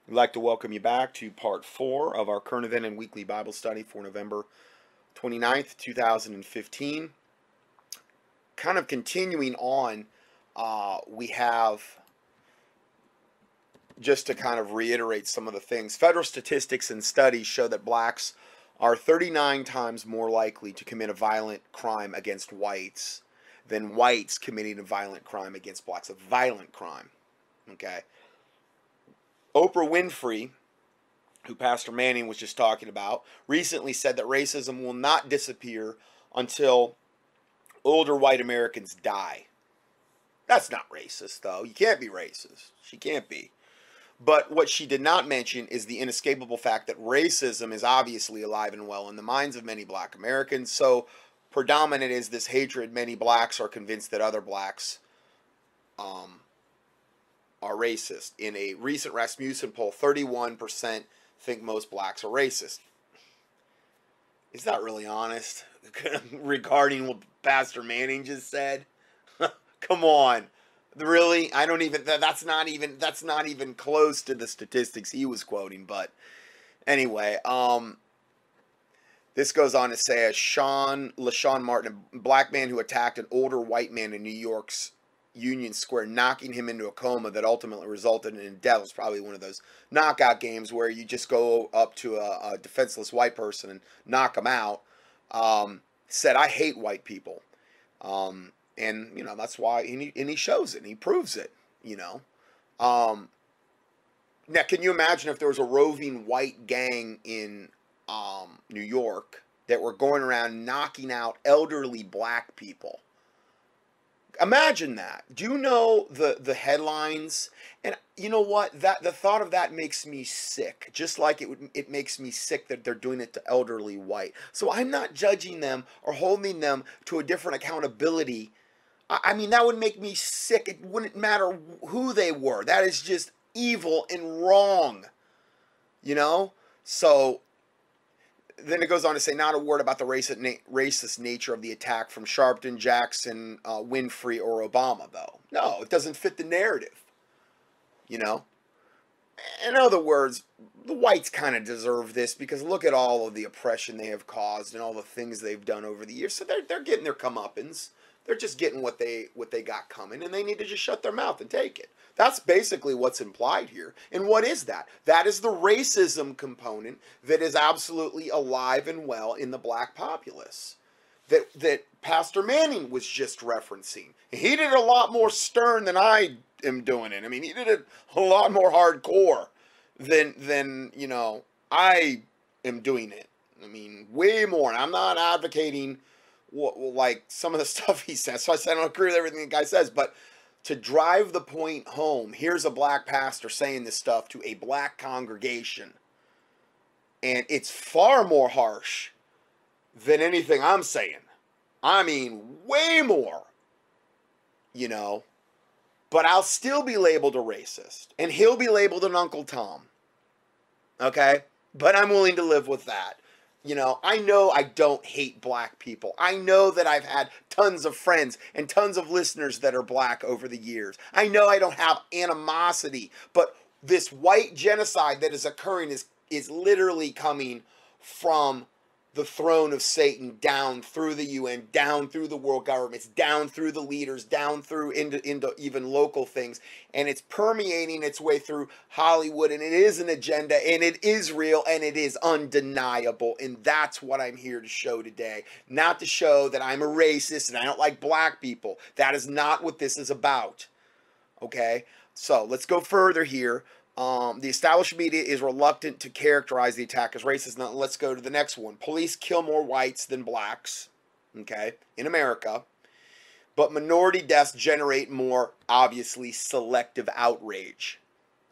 We'd like to welcome you back to part 4 of our current event and weekly Bible study for November 29th, 2015. Kind of continuing on, we have, just to kind of reiterate some of the things, federal statistics and studies show that blacks are 39 times more likely to commit a violent crime against whites than whites committing a violent crime against blacks. A violent crime, okay? Oprah Winfrey, who Pastor Manning was just talking about, recently said that racism will not disappear until older white Americans die. That's not racist, though. You can't be racist. She can't be. But what she did not mention is the inescapable fact that racism is obviously alive and well in the minds of many black Americans. So predominant is this hatred. Many blacks are convinced that other blacks are racist. In a recent Rasmussen poll, 31% think most blacks are racist. Is that really honest regarding what Pastor Manning just said? Come on. Really? I don't even, that's not even close to the statistics he was quoting. But anyway, this goes on to say, LaShawn Martin, a black man who attacked an older white man in New York's Union Square, knocking him into a coma that ultimately resulted in death. It was probably one of those knockout games where you just go up to a defenseless white person and knock them out. Said, "I hate white people," and you know that's why. And he shows it. And he proves it. You know. Now, can you imagine if there was a roving white gang in New York that were going around knocking out elderly black people? Imagine that. Do you know the headlines? And you know what? The thought of that makes me sick. Just like it makes me sick that they're doing it to elderly white. So I'm not judging them or holding them to a different accountability. I mean, that would make me sick. It wouldn't matter who they were. That is just evil and wrong. You know? So then it goes on to say, not a word about the racist nature of the attack from Sharpton, Jackson, Winfrey, or Obama, though. No, it doesn't fit the narrative. You know? In other words, the whites kind of deserve this because look at all of the oppression they have caused and all the things they've done over the years. So they're getting their comeuppance. They're just getting what they got coming, and they need to just shut their mouth and take it. That's basically what's implied here. And what is that? That is the racism component that is absolutely alive and well in the black populace that Pastor Manning was just referencing. He did it a lot more stern than I am doing it. I mean, he did it a lot more hardcore than you know, I am doing it. I mean, way more. And I'm not advocating like some of the stuff he says. So I said I don't agree with everything the guy says, but to drive the point home, here's a black pastor saying this stuff to a black congregation. And it's far more harsh than anything I'm saying. I mean, way more. You know. But I'll still be labeled a racist. And he'll be labeled an Uncle Tom. Okay? But I'm willing to live with that. You know, I know I don't hate black people. I know that I've had tons of friends and tons of listeners that are black over the years. I know I don't have animosity, but this white genocide that is occurring is literally coming from the throne of Satan down through the UN, down through the world governments, down through the leaders, down through into even local things. And it's permeating its way through Hollywood. And it is an agenda. And it is real. And it is undeniable. And that's what I'm here to show today. Not to show that I'm a racist and I don't like black people. That is not what this is about. Okay? So let's go further here. The established media is reluctant to characterize the attack as racist. Now, let's go to the next one. Police kill more whites than blacks, okay, in America. But minority deaths generate more, obviously, selective outrage,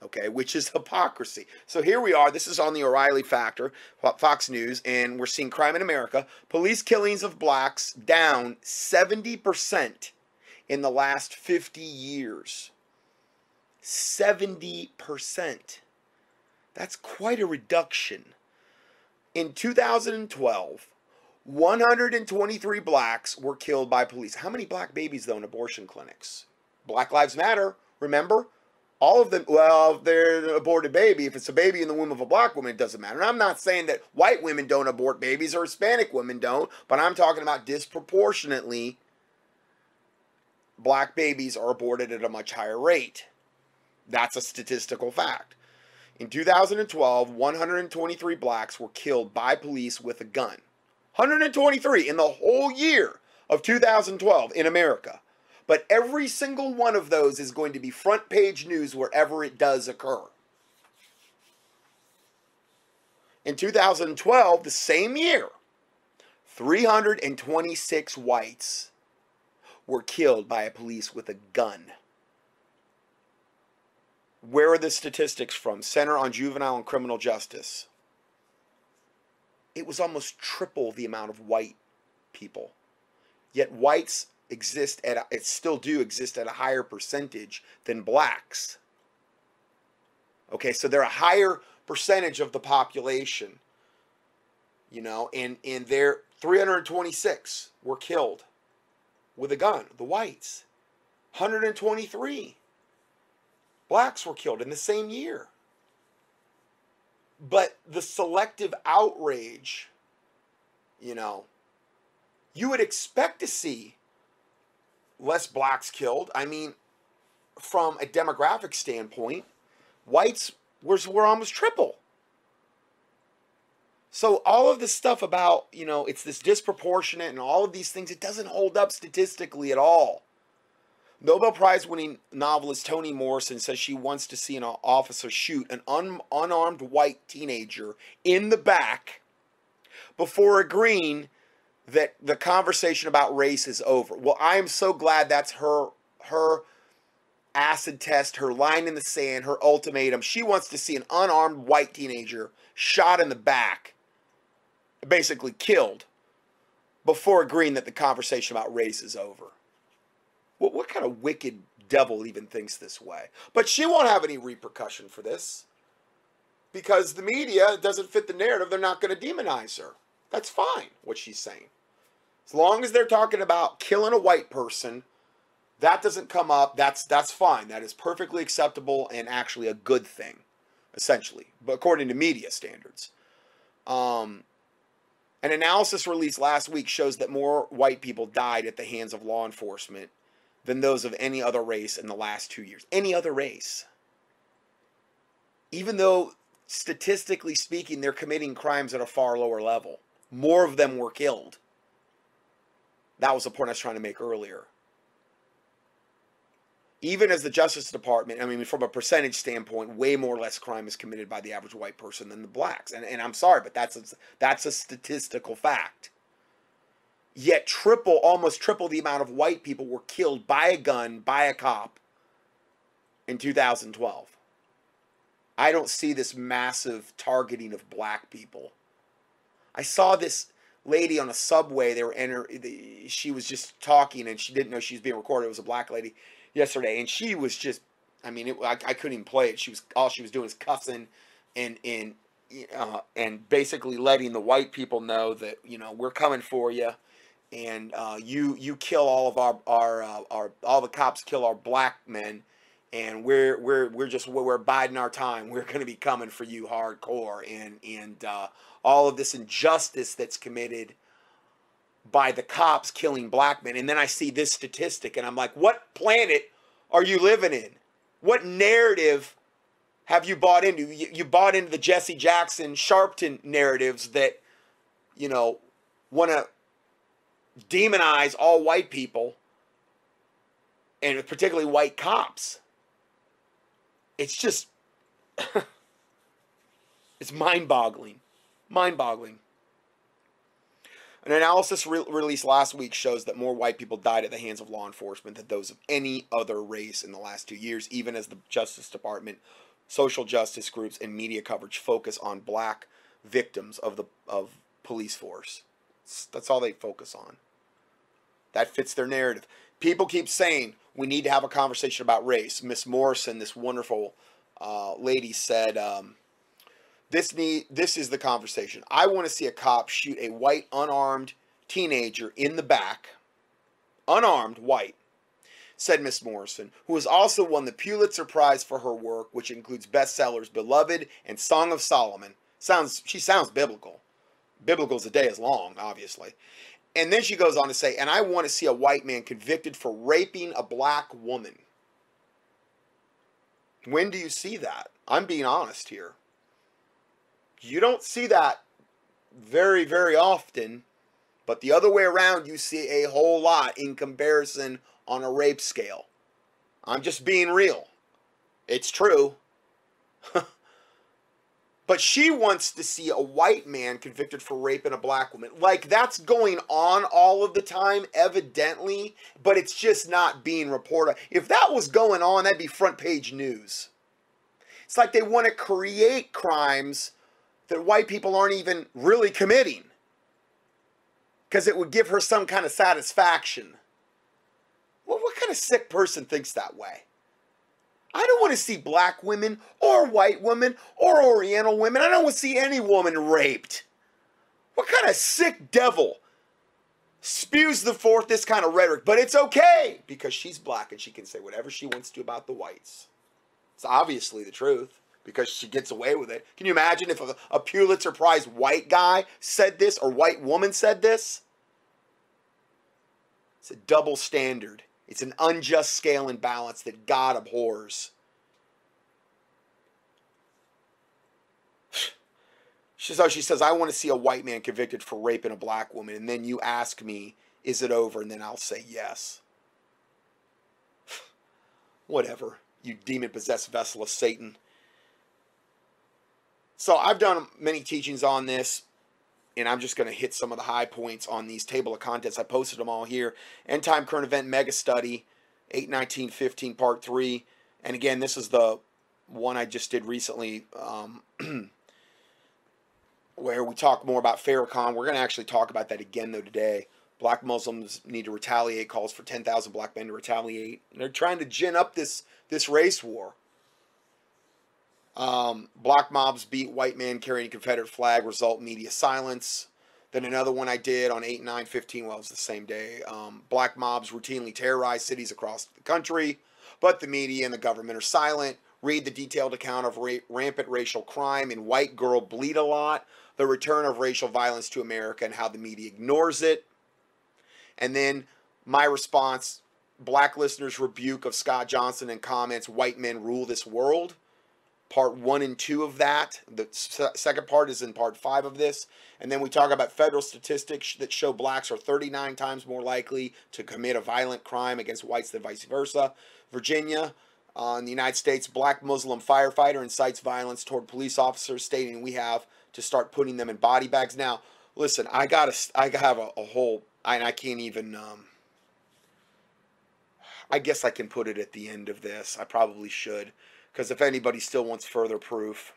okay, which is hypocrisy. So here we are. This is on the O'Reilly Factor, Fox News, and we're seeing crime in America. Police killings of blacks down 70% in the last 50 years. 70%. That's quite a reduction. In 2012, 123 blacks were killed by police. How many black babies, though, in abortion clinics? Black Lives Matter, remember? All of them, well, if they're an aborted baby. If it's a baby in the womb of a black woman, it doesn't matter. And I'm not saying that white women don't abort babies or Hispanic women don't, but I'm talking about disproportionately black babies are aborted at a much higher rate. That's a statistical fact. In 2012, 123 blacks were killed by police with a gun. 123 in the whole year of 2012 in America. But every single one of those is going to be front page news wherever it does occur. In 2012, the same year, 326 whites were killed by a police with a gun. Where are the statistics from? Center on Juvenile and Criminal Justice. It was almost triple the amount of white people. Yet whites still do exist at a higher percentage than blacks. Okay, so they're a higher percentage of the population. You know, and they're 326 were killed with a gun, the whites. 123 blacks were killed in the same year. But the selective outrage, you know, you would expect to see less blacks killed. I mean, from a demographic standpoint, whites were almost triple. So all of this stuff about, you know, it's this disproportionate and all of these things, it doesn't hold up statistically at all. Nobel Prize winning novelist Toni Morrison says she wants to see an officer shoot an unarmed white teenager in the back before agreeing that the conversation about race is over. Well, I am so glad that's her acid test, her line in the sand, her ultimatum. She wants to see an unarmed white teenager shot in the back, basically killed, before agreeing that the conversation about race is over. What kind of wicked devil even thinks this way? But she won't have any repercussion for this, because the media doesn't fit the narrative. They're not going to demonize her. That's fine, what she's saying. As long as they're talking about killing a white person, that doesn't come up. That's fine. That is perfectly acceptable and actually a good thing, essentially, but according to media standards. An analysis released last week shows that more white people died at the hands of law enforcement than those of any other race in the last 2 years. Any other race. Even though, statistically speaking, they're committing crimes at a far lower level. More of them were killed. That was the point I was trying to make earlier. Even as the Justice Department, I mean, from a percentage standpoint, way more or less crime is committed by the average white person than the blacks. And I'm sorry, but that's a statistical fact. Yet almost triple the amount of white people were killed by a gun, by a cop in 2012. I don't see this massive targeting of black people. I saw this lady on a subway. She was just talking and she didn't know she was being recorded. It was a black lady yesterday, and she was just, I mean, I couldn't even play it. All she was doing is cussing and basically letting the white people know that, you know, we're coming for you. And you kill all of all the cops kill our black men, and we're biding our time. We're going to be coming for you hardcore, and all of this injustice that's committed by the cops killing black men. And then I see this statistic, and I'm like, what planet are you living in? What narrative have you bought into? You bought into the Jesse Jackson, Sharpton narratives that, you know, want to demonize all white people, and particularly white cops. It's just, it's mind-boggling. Mind-boggling. An analysis released last week shows that more white people died at the hands of law enforcement than those of any other race in the last 2 years, even as the Justice Department, social justice groups, and media coverage focus on black victims of police force. That's all they focus on. That fits their narrative. People keep saying we need to have a conversation about race. Miss Morrison, this wonderful lady, said, this is the conversation. I want to see a cop shoot a white unarmed teenager in the back, unarmed white, said Miss Morrison, who has also won the Pulitzer Prize for her work, which includes bestsellers Beloved and Song of Solomon. She sounds biblical. Biblical's a day as long, obviously. And then she goes on to say, and I want to see a white man convicted for raping a black woman. When do you see that? I'm being honest here. You don't see that very, very often. But the other way around, you see a whole lot in comparison on a rape scale. I'm just being real. It's true. But she wants to see a white man convicted for raping a black woman. Like, that's going on all of the time, evidently, but it's just not being reported. If that was going on, that'd be front page news. It's like they want to create crimes that white people aren't even really committing, because it would give her some kind of satisfaction. Well, what kind of sick person thinks that way? I don't want to see black women or white women or Oriental women. I don't want to see any woman raped. What kind of sick devil spews forth this kind of rhetoric? But it's okay, because she's black and she can say whatever she wants to about the whites. It's obviously the truth, because she gets away with it. Can you imagine if a Pulitzer Prize white guy said this, or white woman said this? It's a double standard. It's an unjust scale and balance that God abhors. She says, I want to see a white man convicted for raping a black woman. And then you ask me, is it over? And then I'll say yes. Whatever, you demon-possessed vessel of Satan. So I've done many teachings on this, and I'm just going to hit some of the high points on these table of contents. I posted them all here. End Time Current Event Mega Study, 8/19/15, Part 3. And again, this is the one I just did recently, where we talk more about Farrakhan. We're going to actually talk about that again, though, today. Black Muslims need to retaliate, calls for 10,000 black men to retaliate. And they're trying to gin up this race war. Black mobs beat white man carrying Confederate flag, result media silence. Then another one I did on 8/9/15, well, it was the same day. Black mobs routinely terrorize cities across the country, but the media and the government are silent. Read the detailed account of rampant racial crime in White Girl Bleed a Lot, the return of racial violence to America and how the media ignores it. And then my response, black listeners' rebuke of Scott Johnson and comments, white men rule this world. Part 1 and 2 of that. The second part is in part 5 of this. And then we talk about federal statistics that show blacks are 39 times more likely to commit a violent crime against whites than vice versa. Virginia, in the United States, black Muslim firefighter incites violence toward police officers, stating we have to start putting them in body bags. Now, listen, I have a whole, and I can't even, I guess I can put it at the end of this. I probably should. Because if anybody still wants further proof,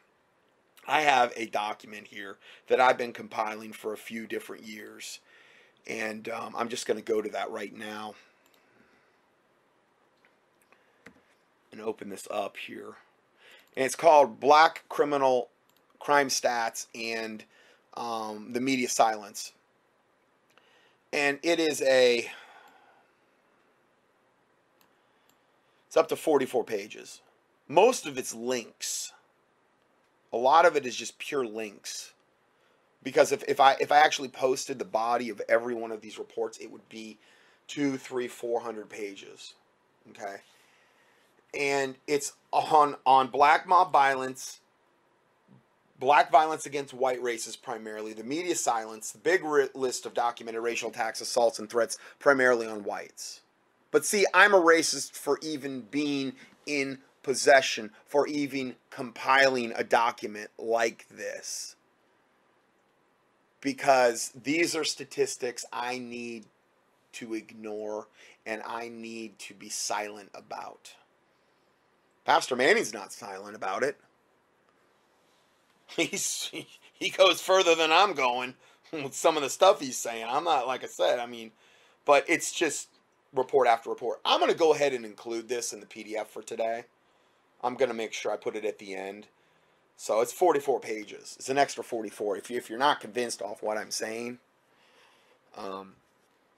I have a document here that I've been compiling for a few different years. And I'm just going to go to that right now. And open this up here. And it's called Black Criminal Crime Stats and the Media Silence. And it is it's up to 44 pages. Most of it's links. A lot of it is just pure links. Because if I actually posted the body of every one of these reports, it would be 200, 300, 400 pages. Okay? And it's on black mob violence, black violence against white races primarily, the media silence, the big list of documented racial attacks, assaults, and threats primarily on whites. But see, I'm a racist for even being in possession, for even compiling a document like this, because these are statistics I need to ignore and I need to be silent about. Pastor Manning's not silent about it. He goes further than I'm going with some of the stuff he's saying. I'm not, like I said, I mean, but it's just report after report. I'm going to go ahead and include this in the PDF for today. I'm going to make sure I put it at the end. So it's 44 pages. It's an extra 44 if you're not convinced off what I'm saying.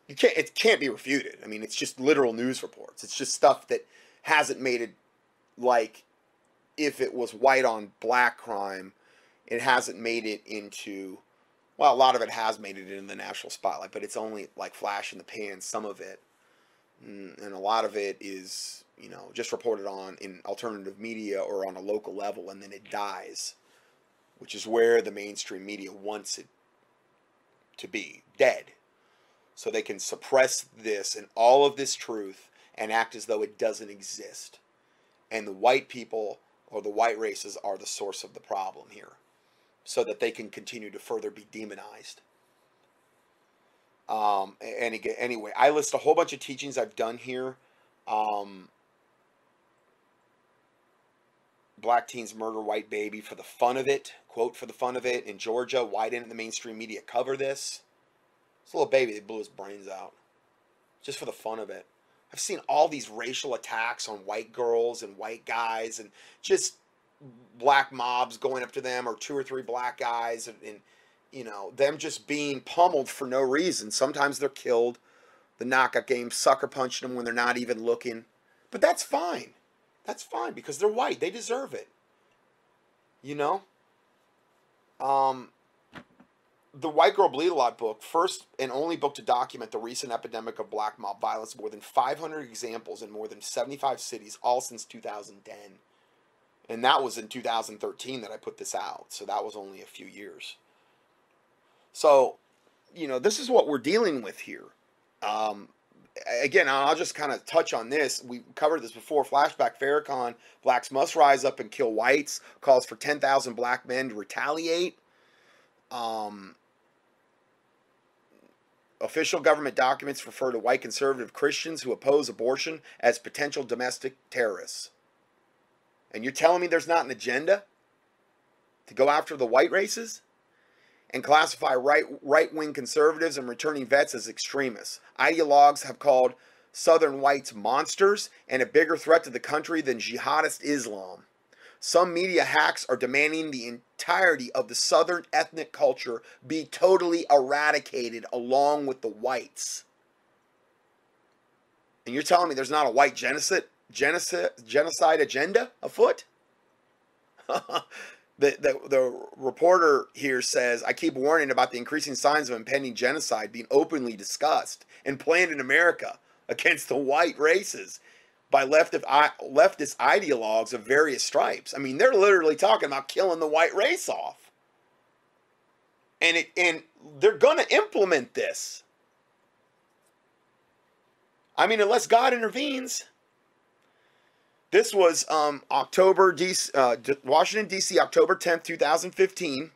it can't be refuted. I mean, it's just literal news reports. It's just stuff that hasn't made it, like, if it was white on black crime, it hasn't made it into, well, a lot of it has made it in the national spotlight, but it's only like flash in the pan, some of it. And a lot of it is, you know, just reported on in alternative media or on a local level, and then it dies, which is where the mainstream media wants it to be, dead. So they can suppress this and all of this truth and act as though it doesn't exist. And the white people or the white races are the source of the problem here, so that they can continue to further be demonized. And again, anyway, I list a whole bunch of teachings I've done here. Black teens murder white baby for the fun of it. Quote, for the fun of it. In Georgia, why didn't the mainstream media cover this? This little baby, they blew his brains out. Just for the fun of it. I've seen all these racial attacks on white girls and white guys, and just black mobs going up to them, or 2 or 3 black guys, and you know, them just being pummeled for no reason. Sometimes they're killed. The knockout game, sucker punching them when they're not even looking. But that's fine. That's fine, because they're white. They deserve it. You know? The White Girl Bleed a Lot book, first and only book to document the recent epidemic of black mob violence, more than 500 examples in more than 75 cities, all since 2010. And that was in 2013 that I put this out. So that was only a few years. So, you know, this is what we're dealing with here. Again, I'll just kind of touch on this. We covered this before. Flashback, Farrakhan, blacks must rise up and kill whites, calls for 10,000 black men to retaliate. Official government documents refer to white conservative Christians who oppose abortion as potential domestic terrorists. And you're telling me there's not an agenda to go after the white races? And classify right-wing conservatives and returning vets as extremists. Ideologues have called Southern whites monsters and a bigger threat to the country than jihadist Islam. Some media hacks are demanding the entirety of the Southern ethnic culture be totally eradicated along with the whites. And you're telling me there's not a white genocide agenda afoot? The reporter here says, I keep warning about the increasing signs of impending genocide being openly discussed and planned in America against the white races by leftist ideologues of various stripes. I mean, they're literally talking about killing the white race off. And they're going to implement this. I mean, unless God intervenes. This was Washington, D.C., October 10th, 2015.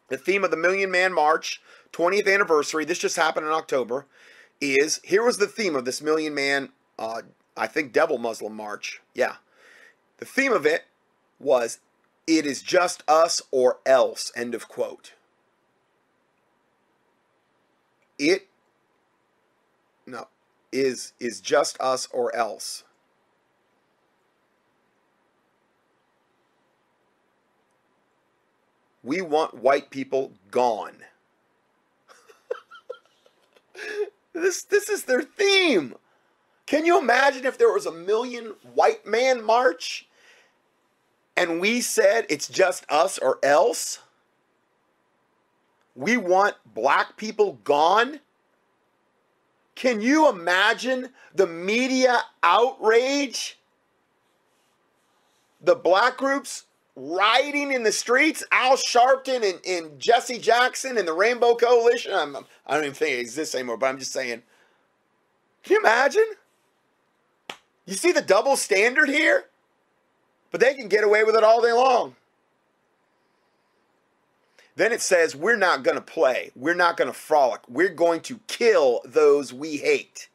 The theme of the Million Man March, 20th anniversary, this just happened in October, is, here was the theme of this Million Man, I think, Devil Muslim March. Yeah. The theme of it was, it is just us or else, end of quote. Is just us or else. We want white people gone. This is their theme. Can you imagine if there was a Million White Man March and we said it's just us or else? We want black people gone? Can you imagine the media outrage? The black groups rioting in the streets, Al Sharpton and Jesse Jackson and the Rainbow Coalition. I don't even think it exists anymore, but I'm just saying. Can you imagine? You see the double standard here? But they can get away with it all day long. Then it says, we're not going to play. We're not going to frolic. We're going to kill those we hate.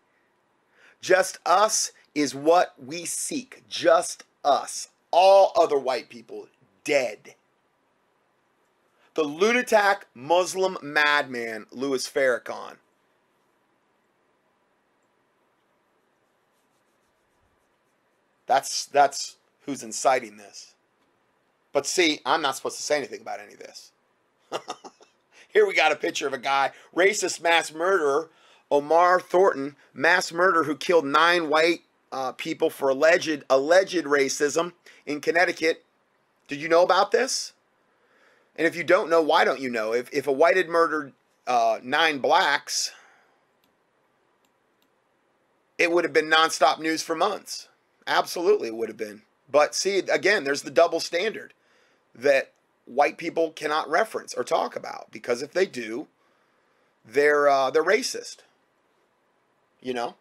Just us is what we seek. Just us. All other white people dead. The lunatic Muslim madman Louis Farrakhan. That's who's inciting this. But see, I'm not supposed to say anything about any of this. Here we got a picture of a guy, racist mass murderer, Omar Thornton, mass murderer who killed 9 white people for alleged racism in Connecticut. Did you know about this? And if you don't know, why don't you know? If a white had murdered 9 blacks, it would have been nonstop news for months. Absolutely, it would have been. But see, again, there's the double standard that white people cannot reference or talk about, because if they do, they're racist. You know?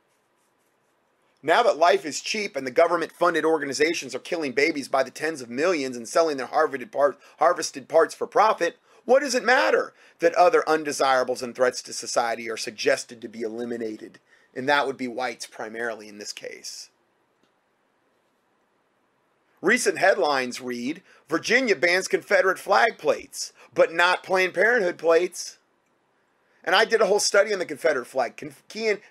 Now that life is cheap and the government-funded organizations are killing babies by the tens of millions and selling their harvested parts for profit, what does it matter that other undesirables and threats to society are suggested to be eliminated? And that would be whites primarily in this case. Recent headlines read, Virginia bans Confederate flag plates, but not Planned Parenthood plates. And I did a whole study on the Confederate flag.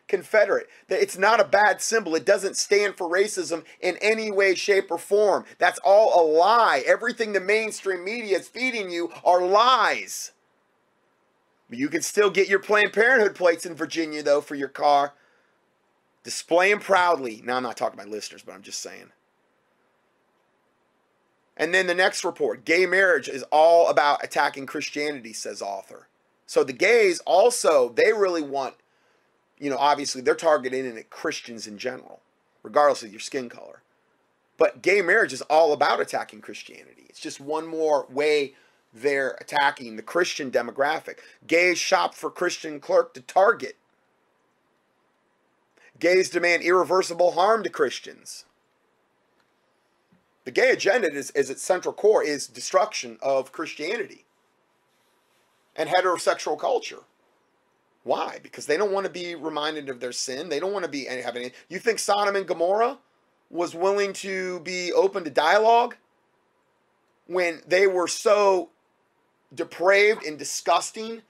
Confederate. It's not a bad symbol. It doesn't stand for racism in any way, shape, or form. That's all a lie. Everything the mainstream media is feeding you are lies. But you can still get your Planned Parenthood plates in Virginia, though, for your car. Display them proudly. Now, I'm not talking to my listeners, but I'm just saying. And then the next report. Gay marriage is all about attacking Christianity, says author. So the gays also, they really want, obviously they're targeting at Christians in general, regardless of your skin color. But gay marriage is all about attacking Christianity. It's just one more way they're attacking the Christian demographic. Gays shop for Christian clerk to target. Gays demand irreversible harm to Christians. The gay agenda, as its central core, is destruction of Christianity and heterosexual culture. Why? Because they don't want to be reminded of their sin. They don't want to be have any. You think Sodom and Gomorrah was willing to be open to dialogue when they were so depraved and disgusting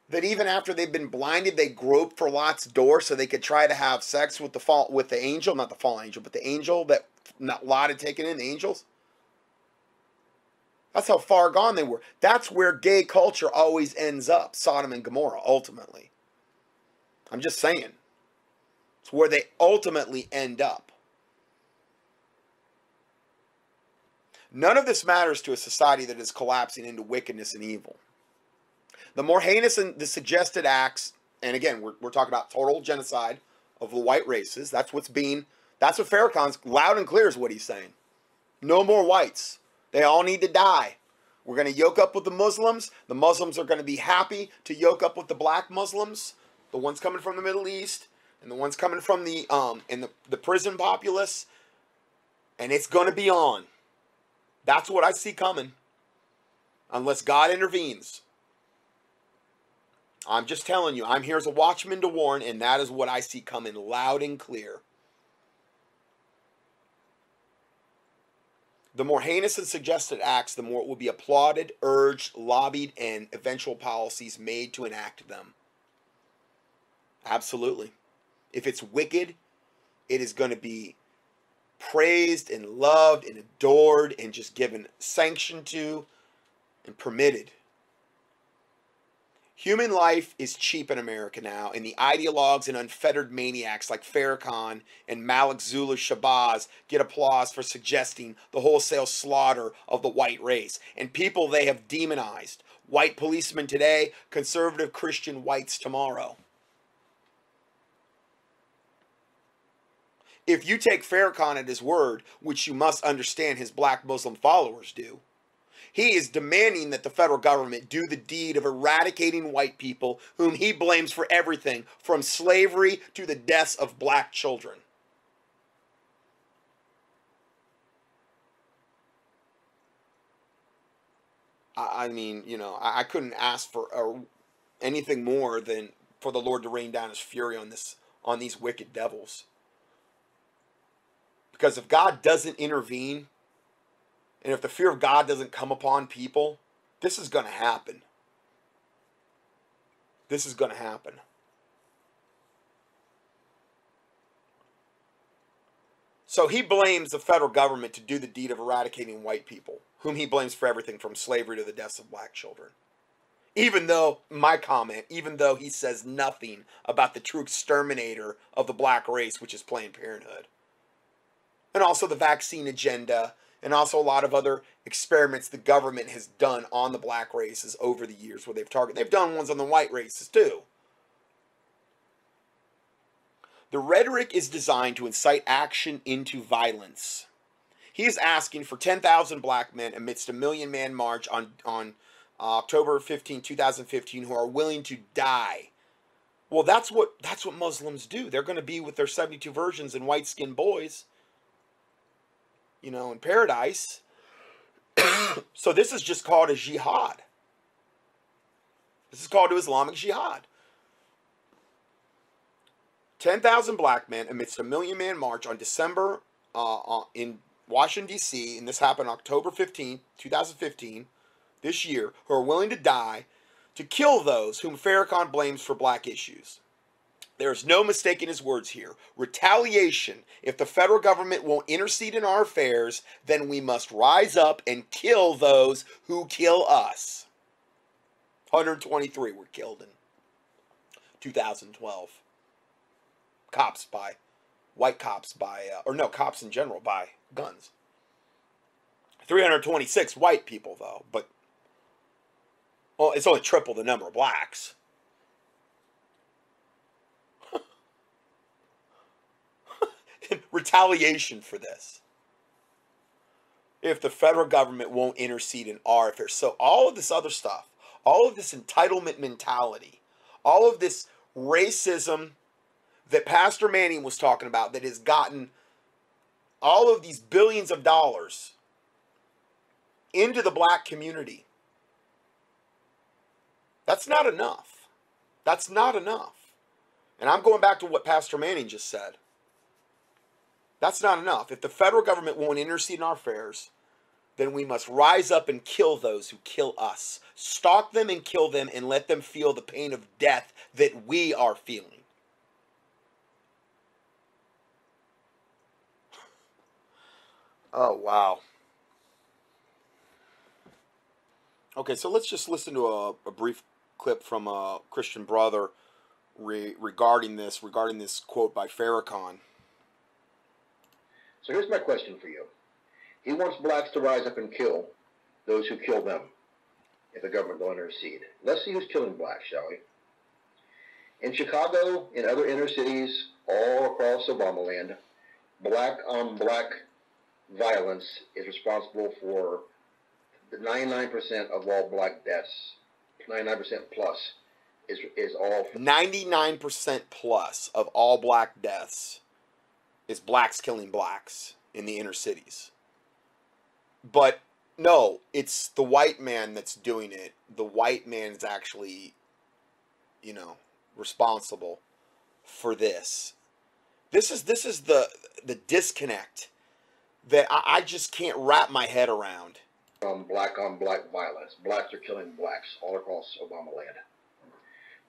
that even after they've been blinded, they groped for Lot's door so they could try to have sex with the angel, not the fallen angel, but the angel that Lot had taken in, the angels? That's how far gone they were. That's where gay culture always ends up, Sodom and Gomorrah, ultimately. I'm just saying. It's where they ultimately end up. None of this matters to a society that is collapsing into wickedness and evil. The more heinous and the suggested acts, and again, we're talking about total genocide of the white races. That's what Farrakhan's loud and clear is what he's saying. No more whites. They all need to die. We're going to yoke up with the Muslims. The Muslims are going to be happy to yoke up with the black Muslims, the ones coming from the Middle East, and the ones coming from the prison populace. And it's going to be on. That's what I see coming. Unless God intervenes. I'm just telling you, I'm here as a watchman to warn, and that is what I see coming loud and clear. The more heinous and suggested acts, the more it will be applauded, urged, lobbied, and eventual policies made to enact them. Absolutely. If it's wicked, it is going to be praised and loved and adored and just given sanction to and permitted. Human life is cheap in America now, and the ideologues and unfettered maniacs like Farrakhan and Malik Zulu Shabazz get applause for suggesting the wholesale slaughter of the white race and people they have demonized. White policemen today, conservative Christian whites tomorrow. If you take Farrakhan at his word, which you must understand his black Muslim followers do, he is demanding that the federal government do the deed of eradicating white people whom he blames for everything from slavery to the deaths of black children. I mean, I couldn't ask for anything more than for the Lord to rain down his fury on these wicked devils. Because if God doesn't intervene, and if the fear of God doesn't come upon people, this is going to happen. This is going to happen. So he blames the federal government to do the deed of eradicating white people, whom he blames for everything from slavery to the deaths of black children. Even though, my comment, even though he says nothing about the true exterminator of the black race, which is Planned Parenthood. And also the vaccine agenda, and also a lot of other experiments the government has done on the black races over the years where they've done ones on the white races too. The rhetoric is designed to incite action into violence. He is asking for 10,000 black men amidst a million-man march on October 15, 2015, who are willing to die. Well, that's what Muslims do. They're going to be with their 72 virgins and white-skinned boys, you know, in paradise. So this is just called a jihad. This is called to Islamic jihad. 10,000 black men amidst a million-man march on December in Washington, D.C., and this happened October 15, 2015, this year, who are willing to die to kill those whom Farrakhan blames for black issues. There is no mistaking his words here. Retaliation. If the federal government won't intercede in our affairs, then we must rise up and kill those who kill us. 123 were killed in 2012. Cops in general by guns. 326 white people though, but well, it's only triple the number of blacks. Retaliation for this. If the federal government won't intercede in our affairs. So all of this other stuff, all of this entitlement mentality, all of this racism that Pastor Manning was talking about that has gotten all of these billions of dollars into the black community. That's not enough. That's not enough. And I'm going back to what Pastor Manning just said. That's not enough. If the federal government won't intercede in our affairs, then we must rise up and kill those who kill us. Stalk them and kill them and let them feel the pain of death that we are feeling. Oh, wow. Okay, so let's just listen to a brief clip from a Christian brother regarding this quote by Farrakhan. So here's my question for you. He wants blacks to rise up and kill those who kill them if the government will intercede. Let's see who's killing blacks, shall we? In Chicago, in other inner cities, all across Obamaland, black-on-black violence is responsible for the 99% of all black deaths. 99% plus is all. 99% plus of all black deaths is blacks killing blacks in the inner cities. But no, it's the white man that's doing it. The white man is actually, you know, responsible for this. This is the disconnect that I just can't wrap my head around. Black-on-black violence. Blacks are killing blacks all across Obamaland.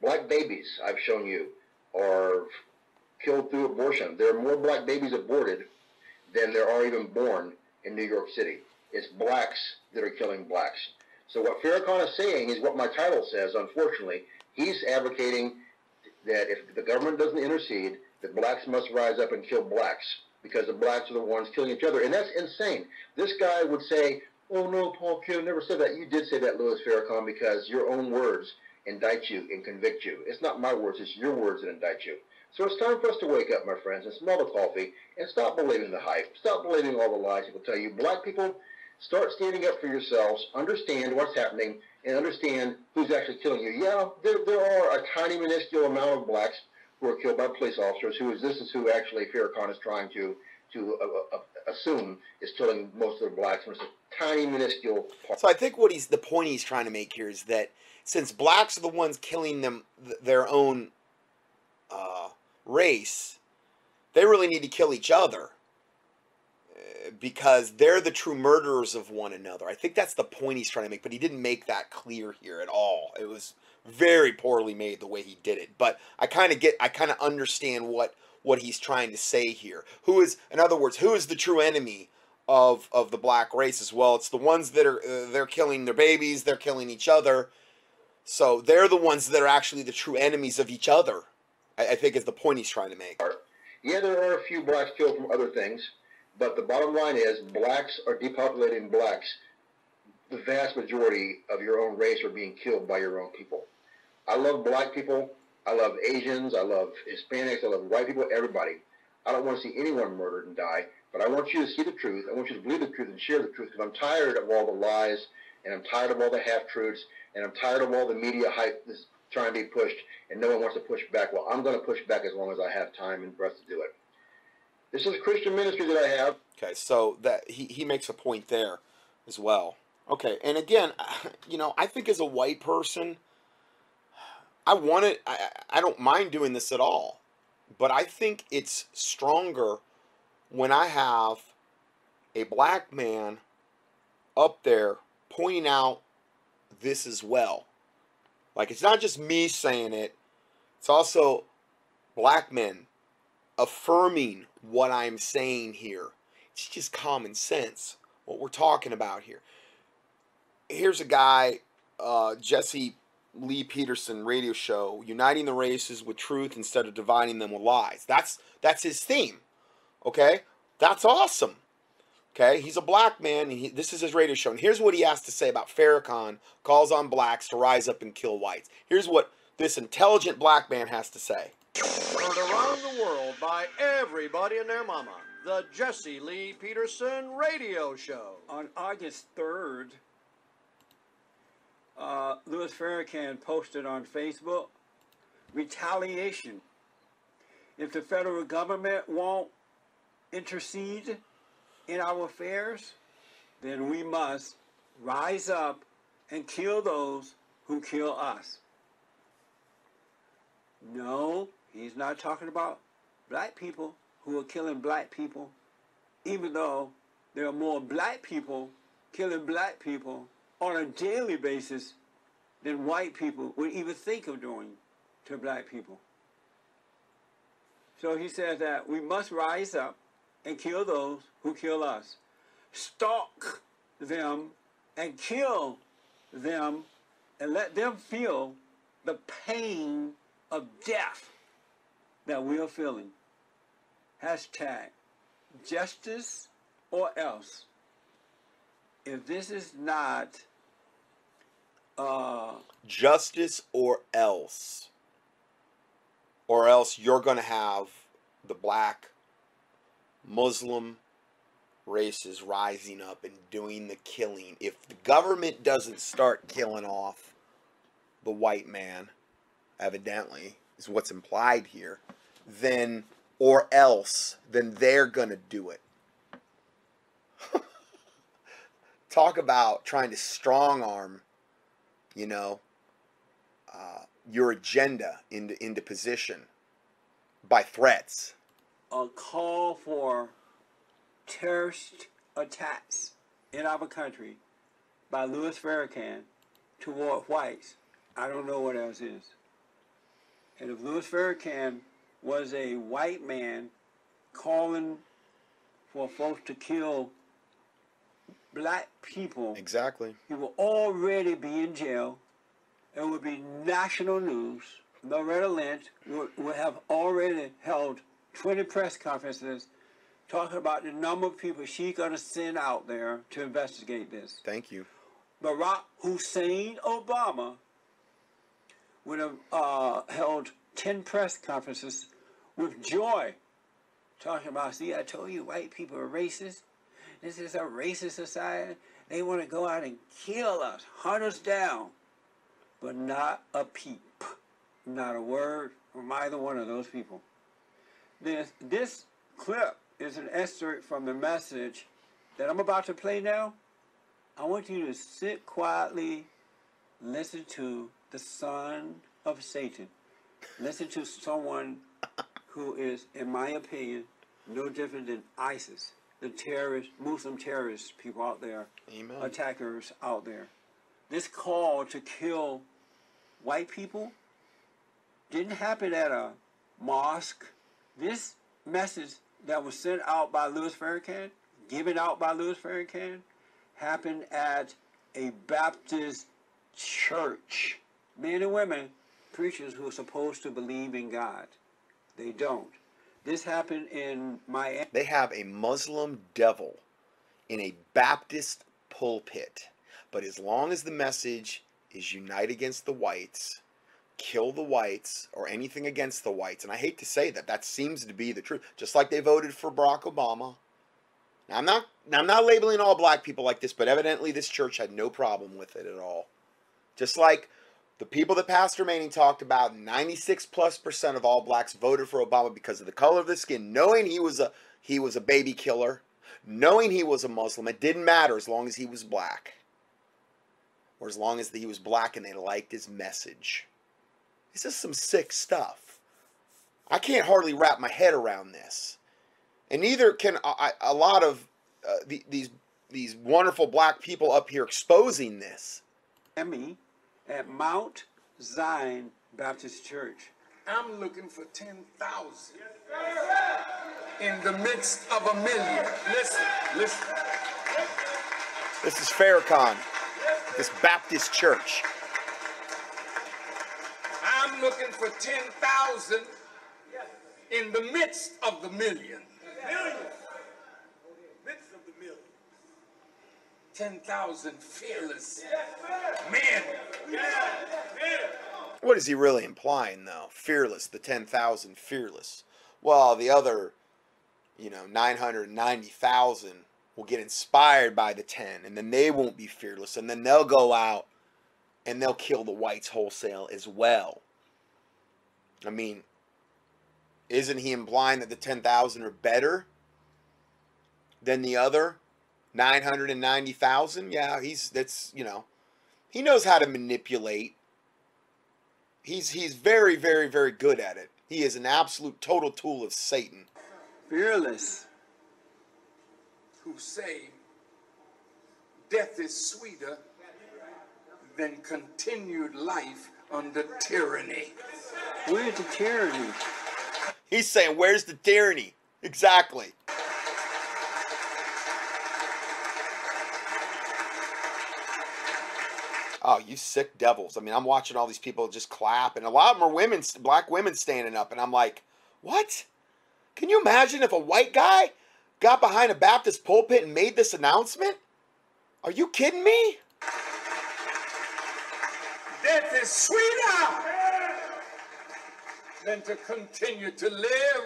Black babies, I've shown you, are killed through abortion. There are more black babies aborted than there are even born in New York City. It's blacks that are killing blacks. So what Farrakhan is saying is what my title says, unfortunately. He's advocating that if the government doesn't intercede, that blacks must rise up and kill blacks because the blacks are the ones killing each other. And that's insane. This guy would say, oh no, Paul Kim never said that. You did say that, Louis Farrakhan, because your own words indict you and convict you. It's not my words, it's your words that indict you. So it's time for us to wake up, my friends, and smell the coffee and stop believing the hype. Stop believing all the lies people tell you. Black people, start standing up for yourselves, understand what's happening, and understand who's actually killing you. Yeah, there are a tiny, minuscule amount of blacks who are killed by police officers. This is who actually Farrakhan is trying to assume is killing most of the blacks. And it's a tiny, minuscule part. So I think the point he's trying to make here is that since blacks are the ones killing their own race, they really need to kill each other because they're the true murderers of one another. I think that's the point he's trying to make, but he didn't make that clear here at all. It was very poorly made the way he did it. But I kind of understand what he's trying to say here. In other words, who is the true enemy of the black race as well? It's the ones that they're killing their babies, they're killing each other. So they're the ones that are actually the true enemies of each other, I think is the point he's trying to make. Yeah, there are a few blacks killed from other things, but the bottom line is blacks are depopulating blacks. The vast majority of your own race are being killed by your own people. I love black people. I love Asians. I love Hispanics. I love white people, everybody. I don't want to see anyone murdered and die, but I want you to see the truth. I want you to believe the truth and share the truth, because I'm tired of all the lies, and I'm tired of all the half-truths, and I'm tired of all the media hype that's trying to be pushed, and no one wants to push back. Well, I'm going to push back as long as I have time and breath to do it. This is a Christian ministry that I have. Okay, so that he makes a point there as well. Okay, and again, you know, I think as a white person, I don't mind doing this at all, but I think it's stronger when I have a black man up there pointing out this as well. Like, it's not just me saying it, it's also black men affirming what I'm saying here. It's just common sense, what we're talking about here. Here's a guy, Jesse Lee Peterson radio show, uniting the races with truth instead of dividing them with lies. That's his theme. Okay? That's awesome. Okay? He's a black man, and this is his radio show. And here's what he has to say about Farrakhan calls on blacks to rise up and kill whites. Here's what this intelligent black man has to say. Heard around the world by everybody and their mama. The Jesse Lee Peterson radio show. On August 3rd, Louis Farrakhan posted on Facebook, retaliation. If the federal government won't intercede in our affairs, then we must rise up and kill those who kill us. No, he's not talking about black people who are killing black people, even though there are more black people killing black people on a daily basis than white people would even think of doing to black people. So he says that we must rise up and kill those who kill us. Stalk them and kill them and let them feel the pain of death that we are feeling. Hashtag justice or else. If this is not justice or else you're going to have the black Muslim races rising up and doing the killing. If the government doesn't start killing off the white man, evidently is what's implied here, then they're gonna do it. Talk about trying to strong arm, you know, your agenda into position by threats. A call for terrorist attacks in our country by Louis Farrakhan toward whites. I don't know what else is. And if Louis Farrakhan was a white man calling for folks to kill black people, Exactly. he will already be in jail. It would be national news. Loretta Lynch would have already held 20 press conferences talking about the number of people she's going to send out there to investigate this. Thank you. Barack Hussein Obama would have held 10 press conferences with joy talking about, see, I told you white people are racist. This is a racist society. They want to go out and kill us, hunt us down. But not a peep, not a word from either one of those people. This clip is an excerpt from the message that I'm about to play now. I want you to sit quietly, listen to the son of Satan. Listen to someone who is, in my opinion, no different than ISIS, the terrorist, Muslim terrorist people out there, Amen. Attackers out there. This call to kill white people didn't happen at a mosque. This message that was sent out by Louis Farrakhan, given out by Louis Farrakhan, happened at a Baptist church Men and women, preachers who are supposed to believe in God. They don't. This happened in Miami. They have a Muslim devil in a Baptist pulpit. But as long as the message is unite against the whites, kill the whites, or anything against the whites, and I hate to say that, that seems to be the truth. Just like they voted for Barack Obama. Now, I'm not labeling all black people like this, but evidently this church had no problem with it at all. Just like the people that Pastor Manning talked about, 96+% of all blacks voted for Obama because of the color of the skin, knowing he was a baby killer, knowing he was a Muslim. It didn't matter as long as he was black, or as long as he was black and they liked his message. This is some sick stuff. I can't hardly wrap my head around this, and neither can a lot of these wonderful black people up here exposing this. At Mount Zion Baptist Church. I'm looking for 10,000 in the midst of a million. Listen. This is Farrakhan, this Baptist church. I'm looking for 10,000 in the midst of the million. Midst of the million. 10,000 fearless men. What is he really implying, though? Fearless, the 10,000 fearless. Well, the other, 990,000 will get inspired by the 10, and then they won't be fearless, and then they'll go out and they'll kill the whites wholesale as well. I mean, isn't he implying that the 10,000 are better than the other 990,000? Yeah, he knows how to manipulate. He's very, very, very good at it. He is an absolute total tool of Satan. Fearless. Who say death is sweeter than continued life under tyranny. Where's the tyranny? He's saying, where's the tyranny? Exactly. Oh, you sick devils. I mean, I'm watching all these people just clap, and a lot of them are women, black women standing up, and I'm like, what? Can you imagine if a white guy got behind a Baptist pulpit and made this announcement? Are you kidding me? Death is sweeter than to continue to live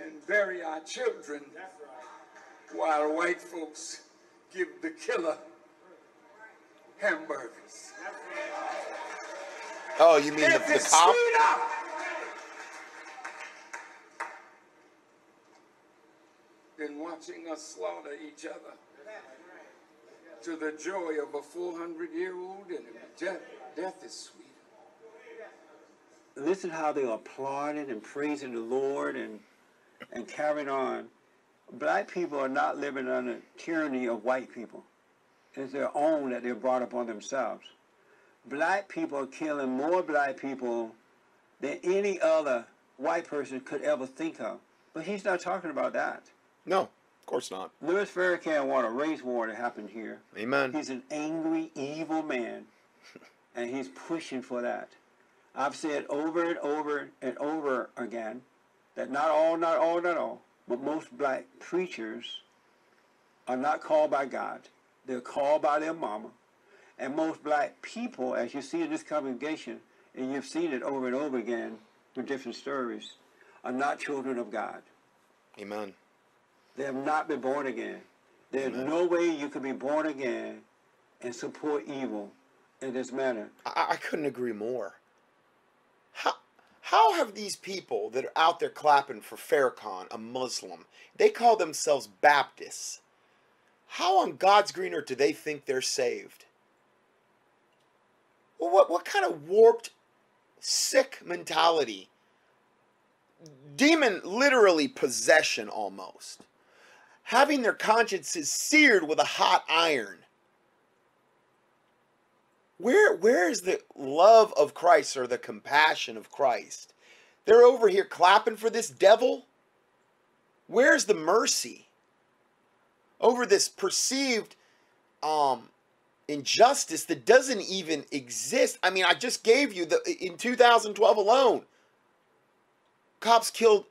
and bury our children while white folks give the killer hamburgers. Oh, you mean the cop? Than watching us slaughter each other to the joy of a 400-year-old enemy. Death is sweet. Listen how they applauded and praising the Lord and carrying on. Black people are not living under tyranny of white people. It's their own that they brought upon themselves. Black people are killing more black people than any other white person could ever think of. But he's not talking about that. No, of course not. Louis Farrakhan wanted a race war to happen here. Amen. He's an angry, evil man, and he's pushing for that. I've said over and over and over again that not all, but most black preachers are not called by God. They're called by their mama. And most black people, as you see in this congregation, and you've seen it over and over again with different stories, are not children of God. Amen. They have not been born again. There's no way you can be born again and support evil in this manner. I couldn't agree more. How have these people that are out there clapping for Farrakhan, a Muslim, they call themselves Baptists? How on God's green earth do they think they're saved? Well, what kind of warped, sick mentality? Demon, literally possession almost. Having their consciences seared with a hot iron. Where is the love of Christ or the compassion of Christ? They're over here clapping for this devil. Where's the mercy over this perceived injustice that doesn't even exist. I mean, I just gave you in 2012 alone, cops killed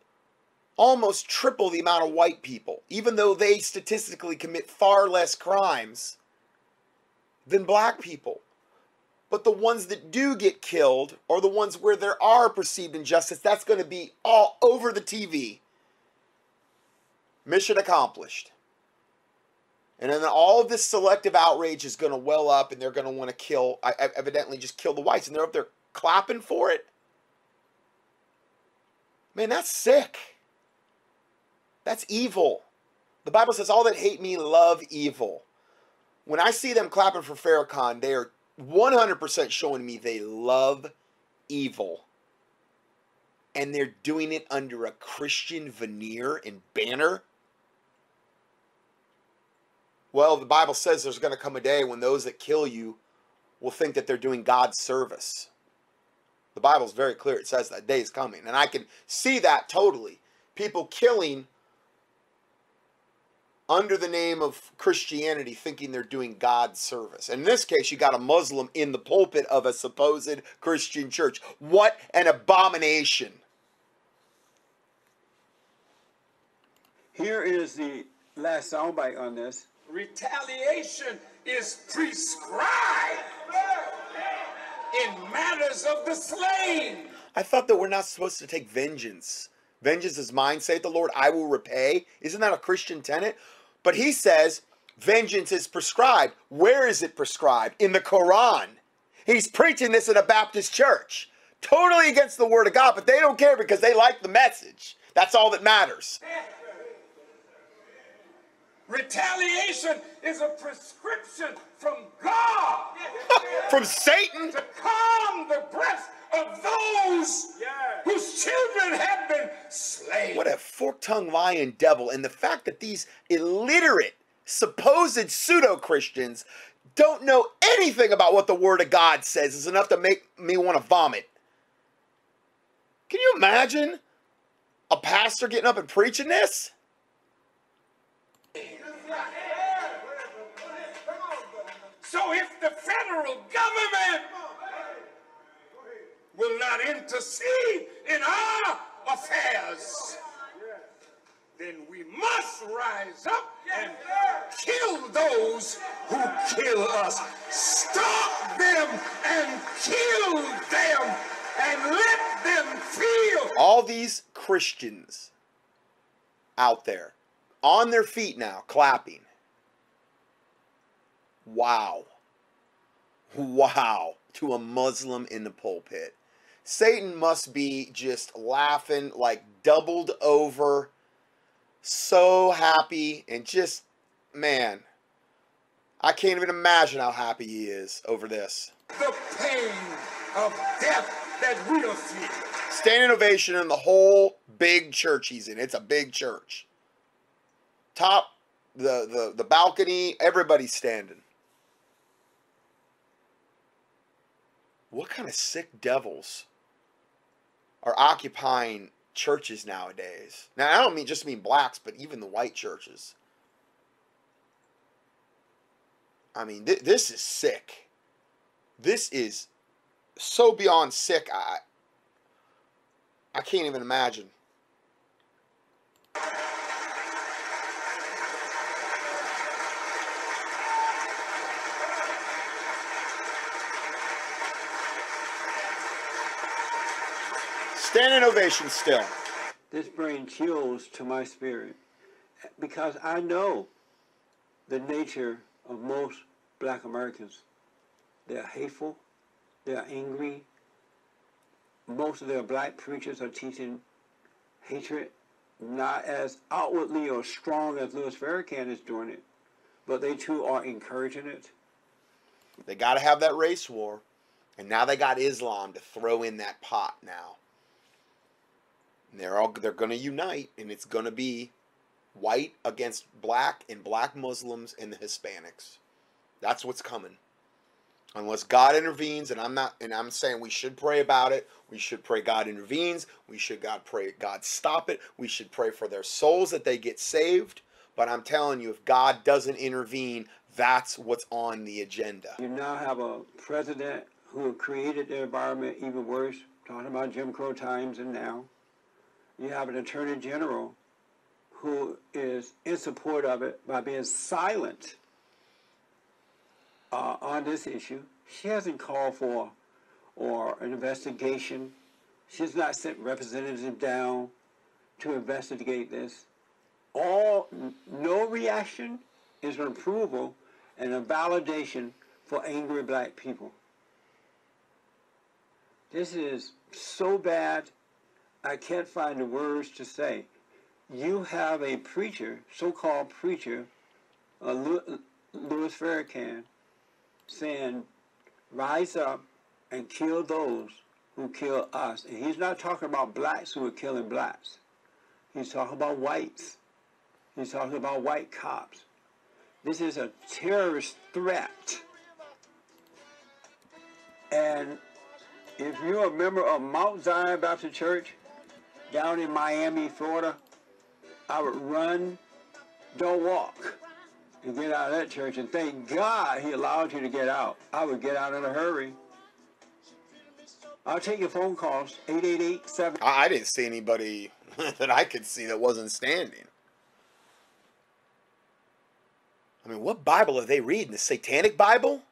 almost triple the amount of white people, even though they statistically commit far less crimes than black people. But the ones that do get killed, or the ones where there are perceived injustice, that's going to be all over the TV. Mission accomplished. And then all of this selective outrage is going to well up, and they're going to want to kill, evidently just kill the whites, and they're up there clapping for it. Man, that's sick. That's evil. The Bible says, all that hate me love evil. When I see them clapping for Farrakhan, they are 100% showing me they love evil. And they're doing it under a Christian veneer and banner. Well, the Bible says there's going to come a day when those that kill you will think that they're doing God's service. The Bible's very clear. It says that day is coming. And I can see that totally. People killing under the name of Christianity, thinking they're doing God's service. In this case, you got a Muslim in the pulpit of a supposed Christian church. What an abomination. Here is the last soundbite on this. Retaliation is prescribed in matters of the slain. I thought that we're not supposed to take vengeance. Vengeance is mine, saith the Lord, I will repay. Isn't that a Christian tenet? But he says, vengeance is prescribed. Where is it prescribed? In the Quran. He's preaching this in a Baptist church. Totally against the word of God, but they don't care because they like the message. That's all that matters. Retaliation is a prescription from God. From Satan? To calm the breath of those whose children have been slain. What a fork-tongued lying devil. And the fact that these illiterate, supposed pseudo-Christians don't know anything about what the Word of God says is enough to make me want to vomit. Can you imagine a pastor getting up and preaching this? So if the federal government will not intercede in our affairs, then we must rise up and kill those who kill us. Stop them and kill them and let them feel. All these Christians out there on their feet now, clapping. Wow. Wow. To a Muslim in the pulpit. Satan must be just laughing like doubled over. So happy and just, man, I can't even imagine how happy he is over this. The pain of death that we'll feel. Standing ovation in the whole big church he's in. It's a big church. Top, the balcony, everybody's standing. What kind of sick devils are occupying churches nowadays? Now, I don't just mean blacks, but even the white churches. I mean, this is sick. This is so beyond sick. I can't even imagine. Standing ovation still. This brings chills to my spirit because I know the nature of most black Americans. They're hateful. They're angry. Most of their black preachers are teaching hatred, not as outwardly or strong as Louis Farrakhan is doing it, but they too are encouraging it. They got to have that race war, and now they got Islam to throw in that pot now. And they're going to unite, and it's going to be white against black and black Muslims and the Hispanics. That's what's coming. Unless God intervenes, and I'm saying we should pray about it. We should pray God intervenes. We should pray God stop it. We should pray for their souls that they get saved. But I'm telling you, if God doesn't intervene, That's what's on the agenda. You now have a president who created the environment even worse, talking about Jim Crow times and now. You have an attorney general who is in support of it by being silent on this issue. She hasn't called for an investigation. She's not sent representatives down to investigate this. No reaction is an approval and a validation for angry black people. This is so bad, I can't find the words to say. You have a preacher, so-called preacher, Louis Farrakhan, saying, rise up and kill those who kill us. And he's not talking about blacks who are killing blacks. He's talking about whites. He's talking about white cops. This is a terrorist threat. And if you're a member of Mount Zion Baptist Church down in Miami, Florida, I would run, don't walk, and get out of that church. And thank God he allowed you to get out. I would get out in a hurry. I'll take your phone calls, 888-7. I didn't see anybody that I could see that wasn't standing. I mean, what Bible are they reading? The Satanic Bible?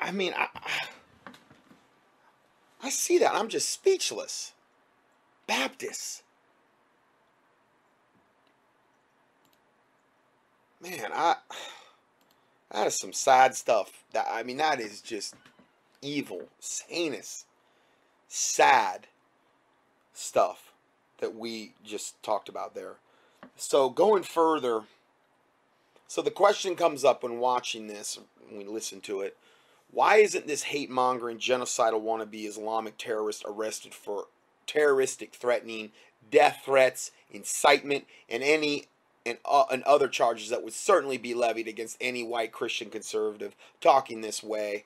I mean, I see that. I'm just speechless. Baptists. Man, that is some sad stuff. I mean, that is just evil, heinous, sad stuff that we just talked about there. So going further, so the question comes up when watching this, when we listen to it, why isn't this hate-mongering, genocidal wannabe Islamic terrorist arrested for terroristic threatening, death threats, incitement, and other charges that would certainly be levied against any white Christian conservative talking this way?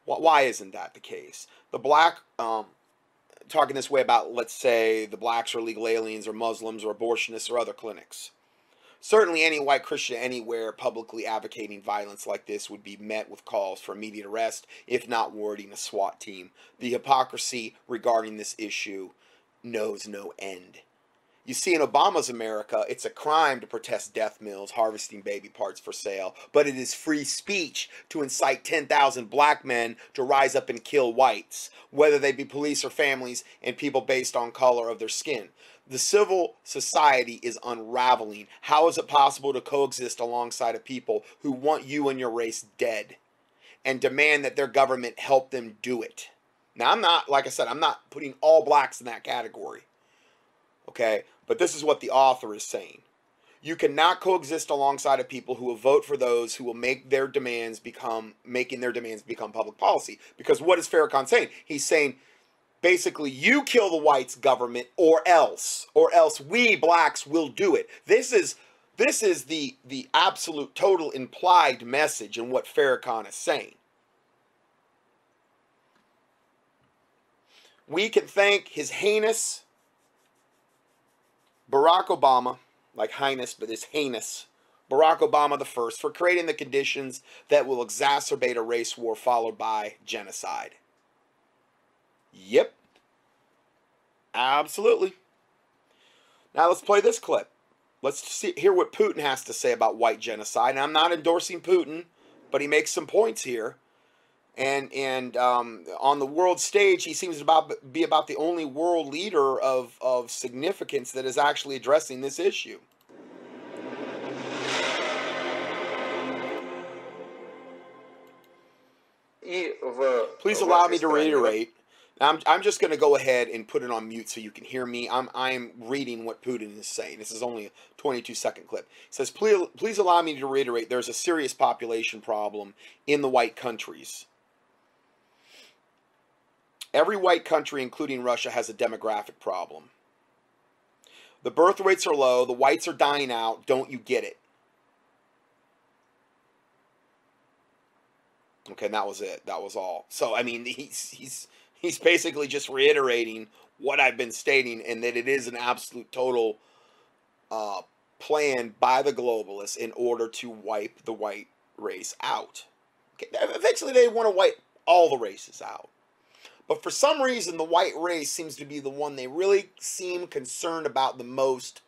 Why isn't that the case? The black talking this way about, let's say, the blacks are illegal aliens or Muslims or abortionists or other clinics. Certainly any white Christian anywhere publicly advocating violence like this would be met with calls for immediate arrest, if not warding a SWAT team. The hypocrisy regarding this issue knows no end. You see, in Obama's America, it's a crime to protest death mills harvesting baby parts for sale, but it is free speech to incite 10,000 black men to rise up and kill whites, whether they be police or families and people based on color of their skin. The civil society is unraveling. How is it possible to coexist alongside of people who want you and your race dead and demand that their government help them do it? Now, I'm not, like I said, I'm not putting all blacks in that category. Okay? But this is what the author is saying. You cannot coexist alongside of people who will vote for those who will making their demands become public policy. Because what is Farrakhan saying? He's saying, basically, you kill the whites government or else we blacks will do it. This is the absolute total implied message in what Farrakhan is saying. We can thank His Highness Barack Obama, like highness, but it's heinous, Barack Obama the first, for creating the conditions that will exacerbate a race war followed by genocide. Yep. Absolutely. Now let's play this clip. Let's hear what Putin has to say about white genocide. And I'm not endorsing Putin, but he makes some points here. And on the world stage, he seems to be about the only world leader of significance that is actually addressing this issue. Please allow me to reiterate. I'm just going to go ahead and put it on mute so you can hear me. I'm reading what Putin is saying. This is only a 22-second clip. It says, please allow me to reiterate, there's a serious population problem in the white countries. Every white country, including Russia, has a demographic problem. The birth rates are low. The whites are dying out. Don't you get it? Okay, and that was it. That was all. So, I mean, he's basically just reiterating what I've been stating, and that it is an absolute total planned by the globalists in order to wipe the white race out. Okay, eventually they want to wipe all the races out. But for some reason, the white race seems to be the one they really seem concerned about the most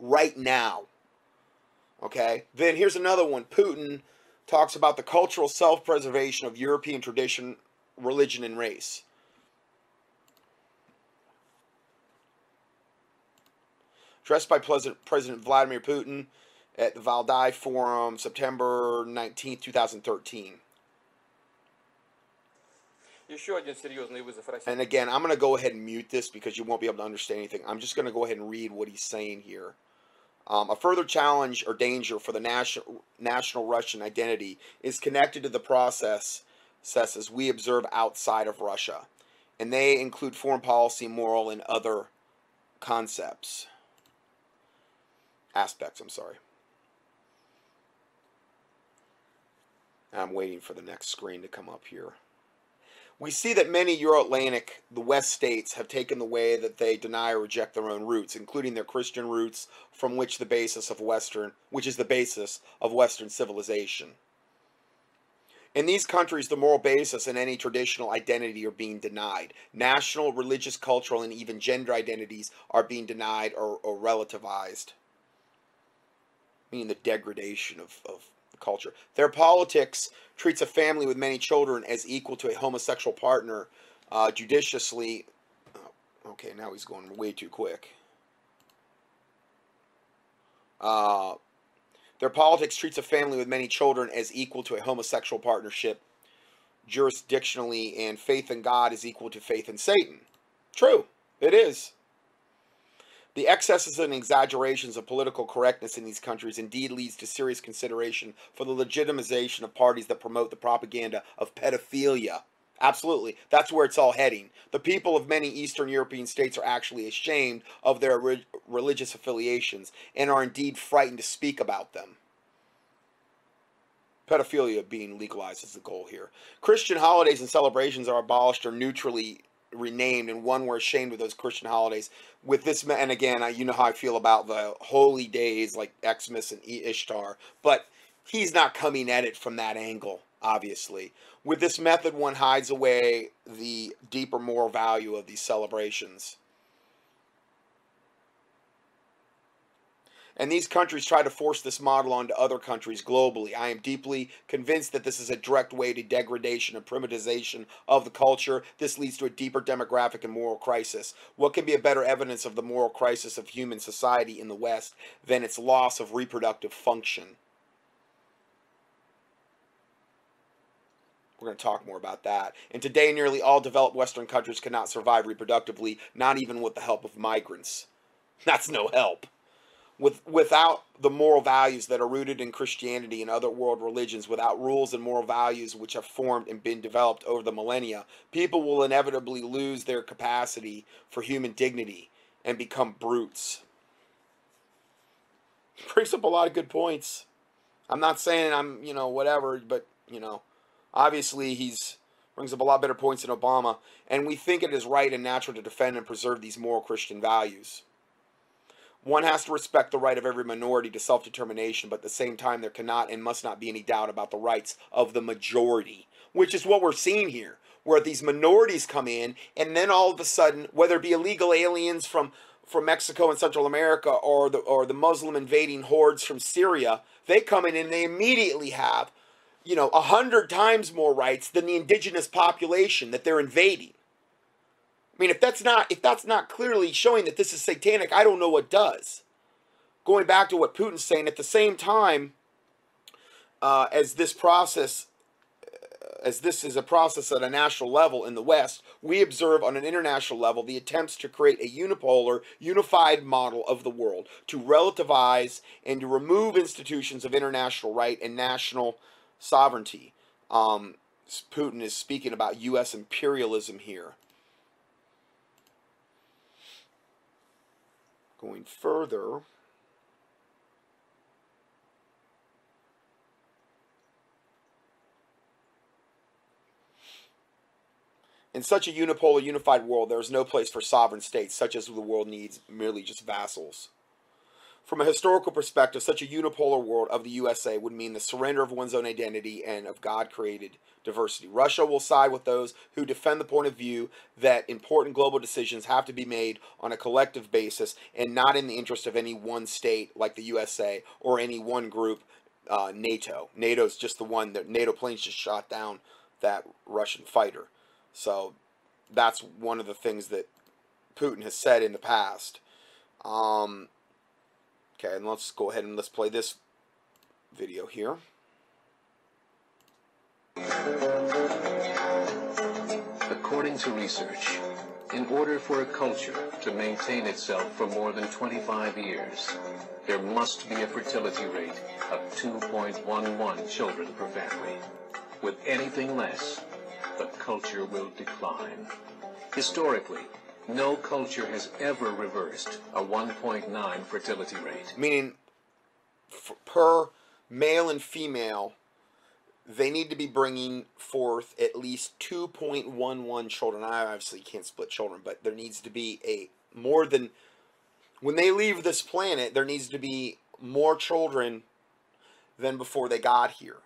right now. Okay? Then here's another one. Putin talks about the cultural self-preservation of European tradition, religion, and race. Addressed by President Vladimir Putin at the Valdai Forum, September 19, 2013. And again, I'm going to go ahead and mute this because you won't be able to understand anything. I'm just going to go ahead and read what he's saying here. A further challenge or danger for the national Russian identity is connected to the processes we observe outside of Russia, and they include foreign policy, moral, and other aspects. I'm waiting for the next screen to come up here. We see that many Euro-Atlantic, the West states, have taken the way that they deny or reject their own roots, including their Christian roots, from which is the basis of Western civilization. In these countries, the moral basis and any traditional identity are being denied. National, religious, cultural, and even gender identities are being denied or relativized, meaning the degradation of culture. Their politics treats a family with many children as equal to a homosexual partner judiciously. Okay, now he's going way too quick. Their politics treats a family with many children as equal to a homosexual partnership jurisdictionally, and faith in God is equal to faith in Satan. True, it is. The excesses and exaggerations of political correctness in these countries indeed leads to serious consideration for the legitimization of parties that promote the propaganda of pedophilia. Absolutely. That's where it's all heading. The people of many Eastern European states are actually ashamed of their religious affiliations and are indeed frightened to speak about them. Pedophilia being legalized is the goal here. Christian holidays and celebrations are abolished or neutrally renamed, and one we're ashamed of those Christian holidays. With this, and again, you know how I feel about the holy days like Xmas and Ishtar, but he's not coming at it from that angle, obviously. With this method, one hides away the deeper moral value of these celebrations. And these countries try to force this model onto other countries globally. I am deeply convinced that this is a direct way to degradation and privatization of the culture. This leads to a deeper demographic and moral crisis. What can be a better evidence of the moral crisis of human society in the West than its loss of reproductive function? We're going to talk more about that. And today, nearly all developed Western countries cannot survive reproductively, not even with the help of migrants. That's no help. Without the moral values that are rooted in Christianity and other world religions, without rules and moral values which have formed and been developed over the millennia, people will inevitably lose their capacity for human dignity and become brutes. Brings up a lot of good points. I'm not saying I'm, whatever, but, obviously he's brings up a lot better points than Obama, and we think it is right and natural to defend and preserve these moral Christian values. One has to respect the right of every minority to self-determination, but at the same time there cannot and must not be any doubt about the rights of the majority, which is what we're seeing here, where these minorities come in, and then all of a sudden, whether it be illegal aliens from Mexico and Central America or the Muslim invading hordes from Syria, they come in and they immediately have 100 times more rights than the indigenous population that they're invading. I mean, if that's not clearly showing that this is satanic, I don't know what does. Going back to what Putin's saying, at the same time as this is a process at a national level in the West, we observe on an international level the attempts to create a unipolar, unified model of the world, to relativize and to remove institutions of international right and national sovereignty. Putin is speaking about U.S. imperialism here. Going further, in such a unipolar, unified world, there is no place for sovereign states, such as the world needs merely just vassals. From a historical perspective, such a unipolar world of the USA would mean the surrender of one's own identity and of God-created diversity. Russia will side with those who defend the point of view that important global decisions have to be made on a collective basis and not in the interest of any one state like the USA or any one group, NATO. NATO's just the one that NATO planes just shot down that Russian fighter. So that's one of the things that Putin has said in the past. Okay, and let's go ahead and let's play this video here. According to research, in order for a culture to maintain itself for more than 25 years, there must be a fertility rate of 2.11 children per family. With anything less, the culture will decline. Historically, no culture has ever reversed a 1.9 fertility rate. Meaning, per male and female, they need to be bringing forth at least 2.11 children. I obviously can't split children, but there needs to be a more than, when they leave this planet, there needs to be more children than before they got here.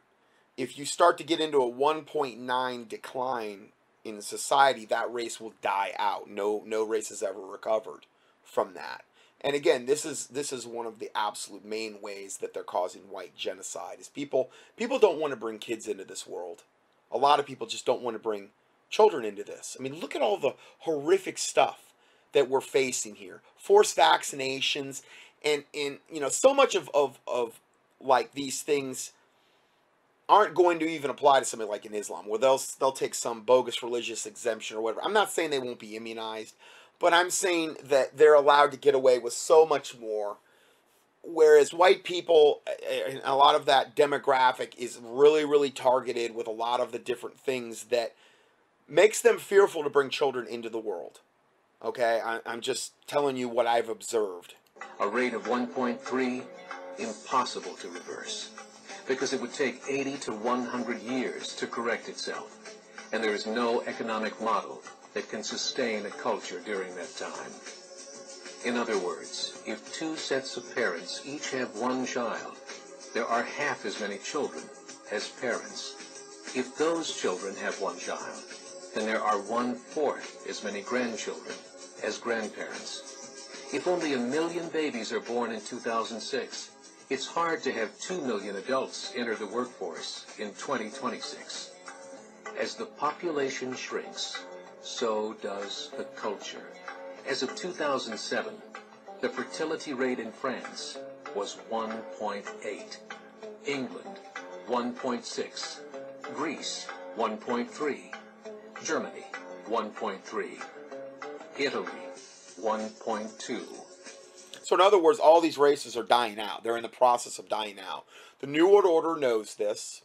If you start to get into a 1.9 decline in society, that race will die out. No race has ever recovered from that. And again, this is one of the absolute main ways that they're causing white genocide. Is people don't want to bring kids into this world. A lot of people just don't want to bring children into this. I mean, look at all the horrific stuff that we're facing here. Forced vaccinations and you know, so much of like these things aren't going to even apply to something like in Islam, where they'll take some bogus religious exemption or whatever. I'm not saying they won't be immunized, but I'm saying that they're allowed to get away with so much more, whereas white people, a lot of that demographic is really, really targeted with a lot of the different things that makes them fearful to bring children into the world. Okay, I'm just telling you what I've observed. A rate of 1.3, impossible to reverse, because it would take 80 to 100 years to correct itself, and there is no economic model that can sustain a culture during that time. In other words, if two sets of parents each have one child, there are half as many children as parents. If those children have one child, then there are 1/4 as many grandchildren as grandparents. If only 1 million babies are born in 2006, it's hard to have 2 million adults enter the workforce in 2026. As the population shrinks, so does the culture. As of 2007, the fertility rate in France was 1.8, England 1.6, Greece 1.3, Germany 1.3, Italy 1.2. So in other words, all these races are dying out. They're in the process of dying out. The New World Order knows this,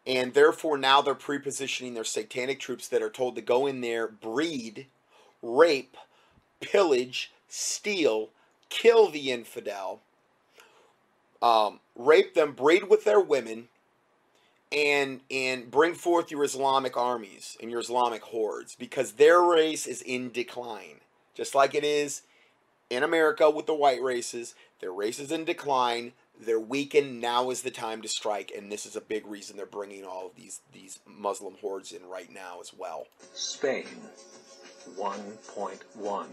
and therefore now they're pre-positioning their satanic troops that are told to go in there, breed, rape, pillage, steal, kill the infidel, rape them, breed with their women, and bring forth your Islamic armies and your Islamic hordes, because their race is in decline. Just like it is in America with the white races, their race is in decline. They're weakened. Now is the time to strike, and this is a big reason they're bringing all of these Muslim hordes in right now as well. Spain, 1.1.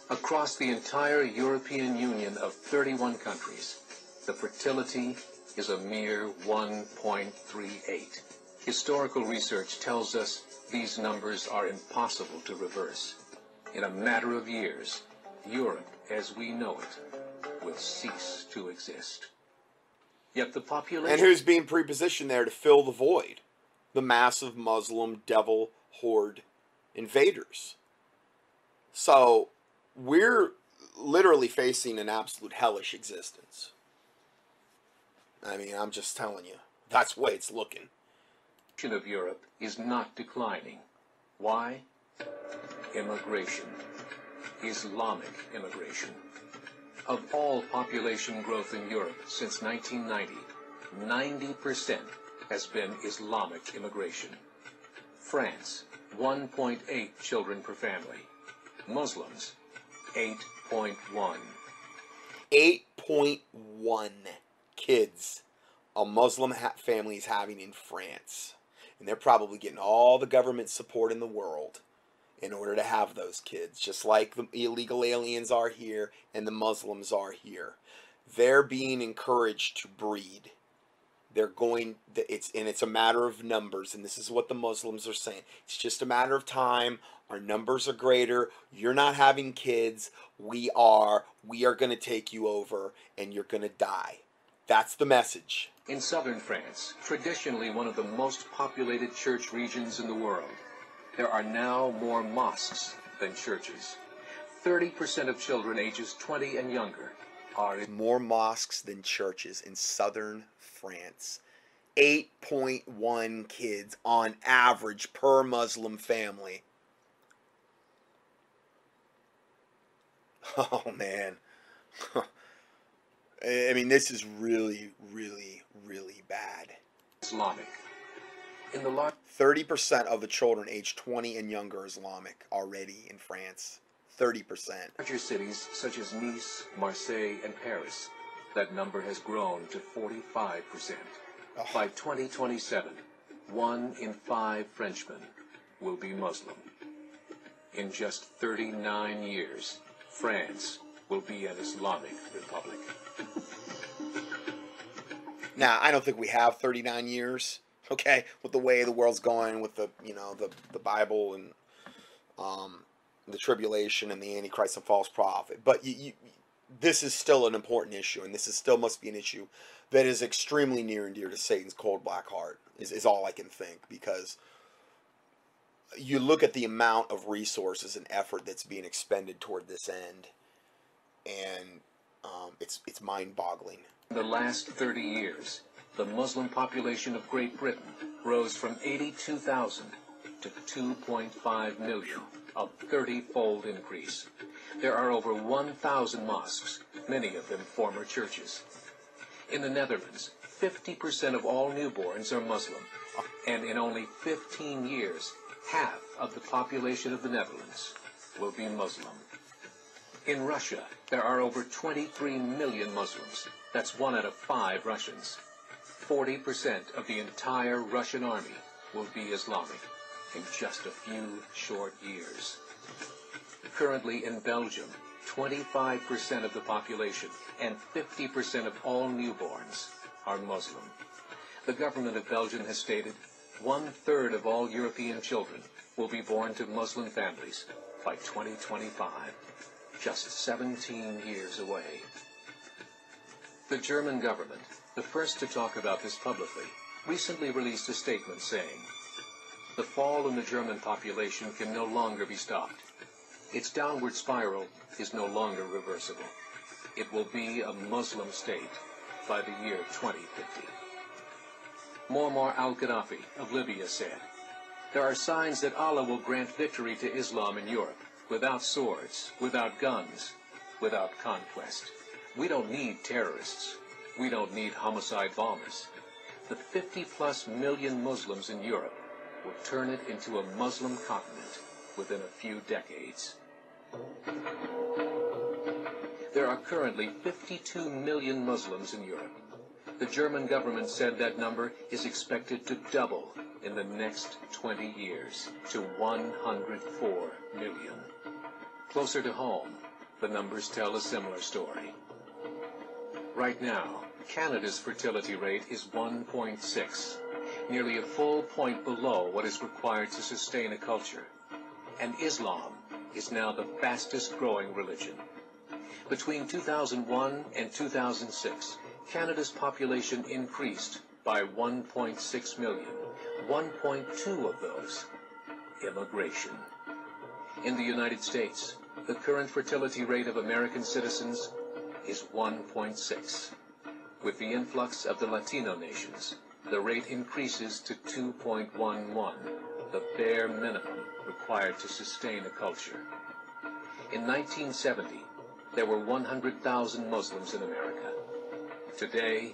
Across the entire European Union of 31 countries, the fertility is a mere 1.38. Historical research tells us these numbers are impossible to reverse. In a matter of years, Europe, as we know it, will cease to exist. Yet the population... And who's being prepositioned there to fill the void? The massive Muslim devil horde invaders. So we're literally facing an absolute hellish existence. I mean, I'm just telling you. That's the way it's looking. Of Europe is not declining. Why? Immigration. Islamic immigration. Of all population growth in Europe since 1990, 90% has been Islamic immigration. France, 1.8 children per family. Muslims, 8.1. 8.1 kids a Muslim family is having in France. And they're probably getting all the government support in the world in order to have those kids, just like the illegal aliens are here and the Muslims are here. They're being encouraged to breed. They're going, it's a matter of numbers, and this is what the Muslims are saying. It's just a matter of time. Our numbers are greater. You're not having kids. We are going to take you over, and you're going to die. That's the message. In southern France, traditionally one of the most populated church regions in the world, there are now more mosques than churches. 30% of children ages 20 and younger are in more mosques than churches in southern France. 8.1 kids on average per Muslim family. Oh, man. I mean, this is really, really, really bad. Islamic. In the 30% of the children aged 20 and younger are Islamic already in France. 30%. Larger cities such as Nice, Marseille, and Paris, that number has grown to 45%. Oh. By 2027, 1 in 5 Frenchmen will be Muslim. In just 39 years, France will be an Islamic republic. Now, I don't think we have 39 years, okay, with the way the world's going, with the, the Bible and the tribulation and the Antichrist and false prophet. But this is still an important issue, and this is still must be an issue that is extremely near and dear to Satan's cold black heart, is all I can think, because you look at the amount of resources and effort that's being expended toward this end, and it's mind-boggling. In the last 30 years, the Muslim population of Great Britain rose from 82,000 to 2.5 million, a 30-fold increase. There are over 1,000 mosques, many of them former churches. In the Netherlands, 50% of all newborns are Muslim, and in only 15 years, half of the population of the Netherlands will be Muslim. In Russia, there are over 23 million Muslims. That's 1 out of 5 Russians. 40% of the entire Russian army will be Islamic in just a few short years. Currently in Belgium, 25% of the population and 50% of all newborns are Muslim. The government of Belgium has stated 1/3 of all European children will be born to Muslim families by 2025, just 17 years away. The German government, the first to talk about this publicly, recently released a statement saying, "The fall in the German population can no longer be stopped. Its downward spiral is no longer reversible. It will be a Muslim state by the year 2050. Muammar al-Gaddafi of Libya said, "There are signs that Allah will grant victory to Islam in Europe, without swords, without guns, without conquest. We don't need terrorists. We don't need homicide bombers. The 50+ million Muslims in Europe will turn it into a Muslim continent within a few decades." There are currently 52 million Muslims in Europe. The German government said that number is expected to double in the next 20 years to 104 million. Closer to home, the numbers tell a similar story. Right now, Canada's fertility rate is 1.6, nearly a full point below what is required to sustain a culture. And Islam is now the fastest growing religion. Between 2001 and 2006, Canada's population increased by 1.6 million, 1.2 of those, immigration. In the United States, the current fertility rate of American citizens is 1.6. With the influx of the Latino nations, the rate increases to 2.11, the bare minimum required to sustain a culture. In 1970, there were 100,000 Muslims in America. Today,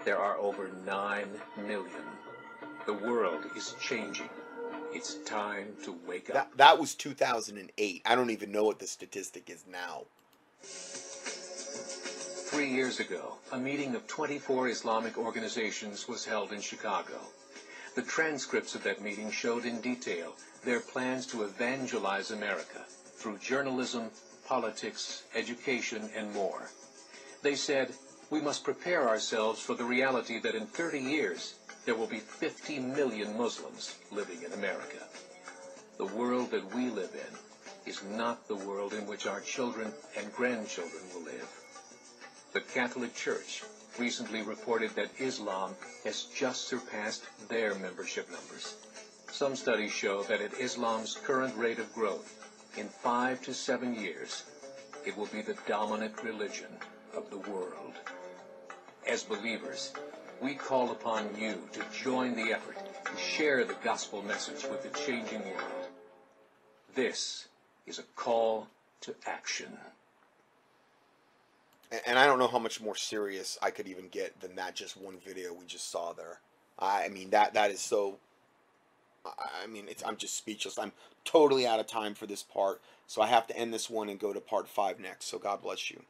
there are over 9 million. The world is changing. It's time to wake up. That was 2008. I don't even know what the statistic is now. 3 years ago, a meeting of 24 Islamic organizations was held in Chicago. The transcripts of that meeting showed in detail their plans to evangelize America through journalism, politics, education, and more. They said, we must prepare ourselves for the reality that in 30 years, there will be 50 million Muslims living in America. The world that we live in is not the world in which our children and grandchildren will live. The Catholic Church recently reported that Islam has just surpassed their membership numbers. Some studies show that at Islam's current rate of growth, in 5 to 7 years, it will be the dominant religion of the world. As believers, we call upon you to join the effort to share the gospel message with the changing world. This is a call to action. And I don't know how much more serious I could even get than that just one video we just saw there. I mean, that is so... I mean, I'm just speechless. I'm totally out of time for this part, so I have to end this one and go to part 5 next. So God bless you.